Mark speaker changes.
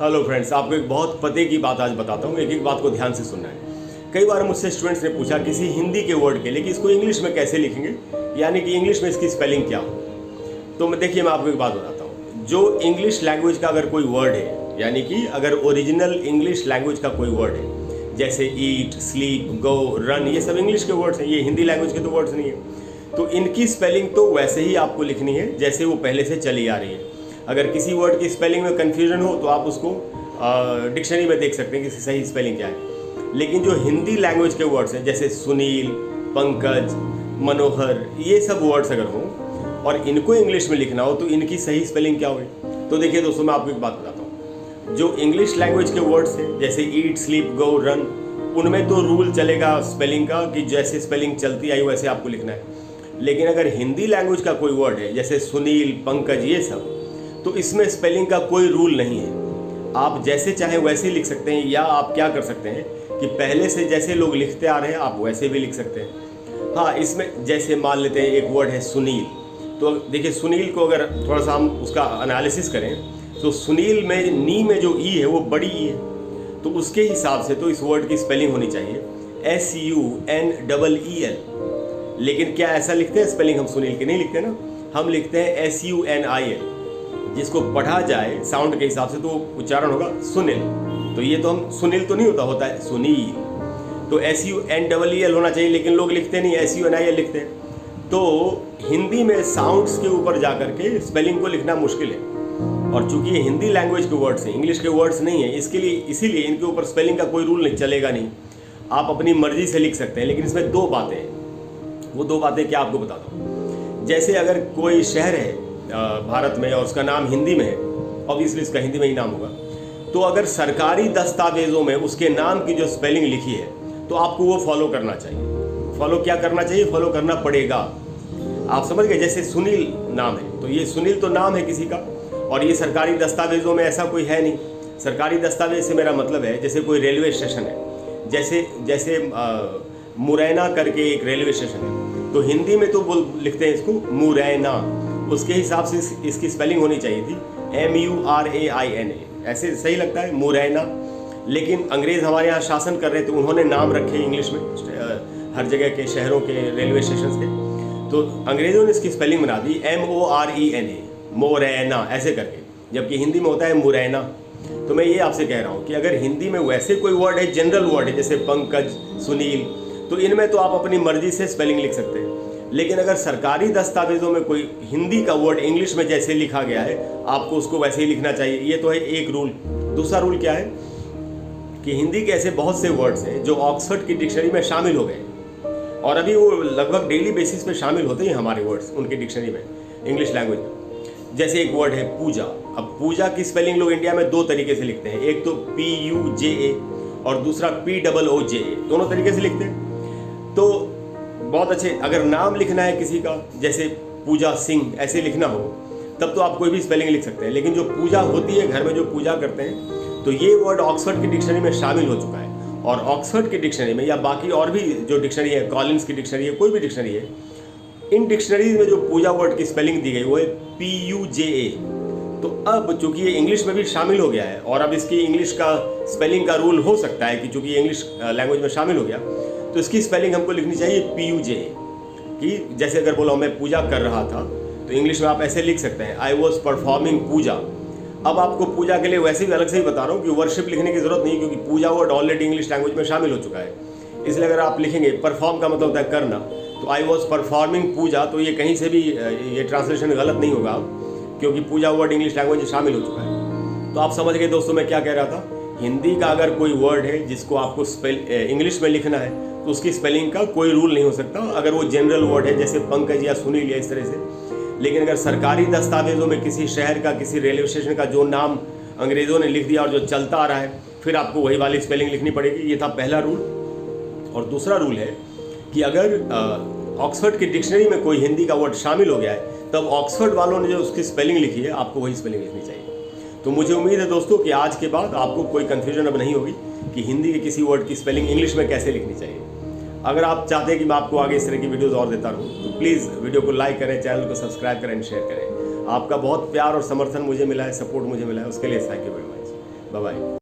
Speaker 1: Hello friends, आपको एक बहुत पते की बात आज बताता हूँ। एक एक बात को ध्यान से सुनना है। कई बार मुझसे स्टूडेंट्स ने पूछा किसी हिंदी के वर्ड के लिए कि इसको इंग्लिश में कैसे लिखेंगे, यानी कि इंग्लिश में इसकी स्पेलिंग क्या हो। तो मैं देखिए, मैं आपको एक बात बताता हूँ। जो इंग्लिश लैंग्वेज का अगर कोई वर्ड है, यानी कि अगर ओरिजिनल इंग्लिश लैंग्वेज का कोई वर्ड है, जैसे ईट, स्लीप, गो, रन, ये सब इंग्लिश के वर्ड्स हैं, ये हिंदी लैंग्वेज के तो वर्ड्स नहीं है। तो इनकी स्पेलिंग तो वैसे ही आपको लिखनी है जैसे वो पहले से चली आ रही है। अगर किसी वर्ड की स्पेलिंग में कन्फ्यूजन हो तो आप उसको डिक्शनरी में देख सकते हैं कि सही स्पेलिंग क्या है। लेकिन जो हिंदी लैंग्वेज के वर्ड्स हैं, जैसे सुनील, पंकज, मनोहर, ये सब वर्ड्स अगर हों और इनको इंग्लिश में लिखना हो तो इनकी सही स्पेलिंग क्या होगी। तो देखिए दोस्तों, मैं आपको एक बात बताता हूँ। जो इंग्लिश लैंग्वेज के वर्ड्स हैं, जैसे ईट, स्लीप, गो, रन, उनमें तो रूल चलेगा स्पेलिंग का कि जैसे स्पेलिंग चलती आई वैसे आपको लिखना है। लेकिन अगर हिंदी लैंग्वेज का कोई वर्ड है, जैसे सुनील, पंकज, ये सब, तो इसमें स्पेलिंग का कोई रूल नहीं है। आप जैसे चाहे वैसे ही लिख सकते हैं, या आप क्या कर सकते हैं कि पहले से जैसे लोग लिखते आ रहे हैं आप वैसे भी लिख सकते हैं। हाँ, इसमें जैसे मान लेते हैं एक वर्ड है सुनील, तो देखिए सुनील को अगर थोड़ा सा हम उसका एनालिसिस करें तो सुनील में नी में जो ई है वो बड़ी ई है, तो उसके हिसाब से तो इस वर्ड की स्पेलिंग होनी चाहिए SUNEEL। लेकिन क्या ऐसा लिखते हैं स्पेलिंग? हम सुनील की नहीं लिखते ना, हम लिखते हैं SUNIL। जिसको पढ़ा जाए साउंड के हिसाब से तो उच्चारण होगा सुनील। तो ये तो हम सुनील तो नहीं होता है सुनील, तो SUNEEL होना चाहिए, लेकिन लोग लिखते नहीं, SUNIL लिखते हैं। तो हिंदी में साउंड्स के ऊपर जा करके स्पेलिंग को लिखना मुश्किल है, और चूंकि ये हिंदी लैंग्वेज के वर्ड्स हैं, इंग्लिश के वर्ड्स नहीं है, इसीलिए इनके ऊपर स्पेलिंग का कोई रूल नहीं चलेगा नहीं। आप अपनी मर्जी से लिख सकते हैं। लेकिन इसमें दो बातें हैं। वो दो बातें क्या आपको बताता हूँ। जैसे अगर कोई शहर है भारत में और उसका नाम हिंदी में है, ऑब्वियसली उसका हिंदी में ही नाम होगा, तो अगर सरकारी दस्तावेजों में उसके नाम की जो स्पेलिंग लिखी है तो आपको वो फॉलो करना चाहिए। फॉलो क्या करना चाहिए? फॉलो करना पड़ेगा। आप समझ गए? जैसे सुनील नाम है, तो ये सुनील तो नाम है किसी का, और ये सरकारी दस्तावेजों में ऐसा कोई है नहीं। सरकारी दस्तावेज से मेरा मतलब है जैसे कोई रेलवे स्टेशन है, जैसे मुरैना करके एक रेलवे स्टेशन है, तो हिंदी में तो लिखते हैं इसको मुरैना, उसके हिसाब से इसकी स्पेलिंग होनी चाहिए थी MURAINA। ऐसे सही लगता है मुरैना। लेकिन अंग्रेज़ हमारे यहाँ शासन कर रहे थे, उन्होंने नाम रखे इंग्लिश में हर जगह के शहरों के रेलवे स्टेशन के, तो अंग्रेज़ों ने इसकी स्पेलिंग बना दी MORENA, मोरैना ऐसे करके, जबकि हिंदी में होता है मुरैना। तो मैं ये आपसे कह रहा हूँ कि अगर हिंदी में वैसे कोई वर्ड है, जनरल वर्ड है, जैसे पंकज, सुनील, तो इनमें तो आप अपनी मर्जी से स्पेलिंग लिख सकते हैं। लेकिन अगर सरकारी दस्तावेजों में कोई हिंदी का वर्ड इंग्लिश में जैसे लिखा गया है, आपको उसको वैसे ही लिखना चाहिए। ये तो है एक रूल। दूसरा रूल क्या है कि हिंदी के ऐसे बहुत से वर्ड्स हैं जो ऑक्सफोर्ड की डिक्शनरी में शामिल हो गए, और अभी वो लगभग डेली बेसिस पे शामिल होते हैं हमारे वर्ड्स उनकी डिक्शनरी में, इंग्लिश लैंग्वेज में। जैसे एक वर्ड है पूजा। अब पूजा की स्पेलिंग लोग इंडिया में दो तरीके से लिखते हैं, एक तो PUJA और दूसरा POOJA, दोनों तरीके से लिखते हैं। तो बहुत अच्छे, अगर नाम लिखना है किसी का, जैसे पूजा सिंह ऐसे लिखना हो, तब तो आप कोई भी स्पेलिंग लिख सकते हैं। लेकिन जो पूजा होती है, घर में जो पूजा करते हैं, तो ये वर्ड ऑक्सफोर्ड की डिक्शनरी में शामिल हो चुका है। और ऑक्सफोर्ड की डिक्शनरी में या बाकी और भी जो डिक्शनरी है, कॉलिंस की डिक्शनरी है, कोई भी डिक्शनरी है, इन डिक्शनरीज में जो पूजा वर्ड की स्पेलिंग दी गई वो है PUJA। तो अब चूंकि ये इंग्लिश में भी शामिल हो गया है, और अब इसकी इंग्लिश का स्पेलिंग का रूल हो सकता है कि चूंकि ये इंग्लिश लैंग्वेज में शामिल हो गया, तो इसकी स्पेलिंग हमको लिखनी चाहिए PUJA। कि जैसे अगर बोला मैं पूजा कर रहा था, तो इंग्लिश में आप ऐसे लिख सकते हैं I was performing पूजा। अब आपको पूजा के लिए वैसे भी अलग से ही बता रहा हूँ कि वर्शिप लिखने की जरूरत नहीं, क्योंकि पूजा वर्ड ऑलरेडी इंग्लिश लैंग्वेज में शामिल हो चुका है। इसलिए अगर आप लिखेंगे, परफॉर्म का मतलब होता है करना, तो I was performing पूजा, तो ये कहीं से भी ये ट्रांसलेशन गलत नहीं होगा, क्योंकि पूजा वर्ड इंग्लिश लैंग्वेज में शामिल हो चुका है। तो आप समझ गए दोस्तों मैं क्या कह रहा था। हिंदी का अगर कोई वर्ड है जिसको आपको इंग्लिश में लिखना है, तो उसकी स्पेलिंग का कोई रूल नहीं हो सकता, अगर वो जनरल वर्ड है जैसे पंकज या सुनील या इस तरह से। लेकिन अगर सरकारी दस्तावेजों में किसी शहर का, किसी रेलवे स्टेशन का जो नाम अंग्रेज़ों ने लिख दिया और जो चलता आ रहा है, फिर आपको वही वाली स्पेलिंग लिखनी पड़ेगी। ये था पहला रूल। और दूसरा रूल है कि अगर ऑक्सफोर्ड की डिक्शनरी में कोई हिंदी का वर्ड शामिल हो गया है, तब ऑक्सफोर्ड वालों ने जो उसकी स्पेलिंग लिखी है, आपको वही स्पेलिंग लिखनी चाहिए। तो मुझे उम्मीद है दोस्तों कि आज के बाद आपको कोई कन्फ्यूजन अब नहीं होगी कि हिंदी के किसी वर्ड की स्पेलिंग इंग्लिश में कैसे लिखनी चाहिए। अगर आप चाहते हैं कि मैं आपको आगे इस तरह की वीडियोस और देता रहूँ, तो प्लीज़ वीडियो को लाइक करें, चैनल को सब्सक्राइब करें, शेयर करें। आपका बहुत प्यार और समर्थन मुझे मिला है, सपोर्ट मुझे मिला है, उसके लिए thank you very much. Bye bye.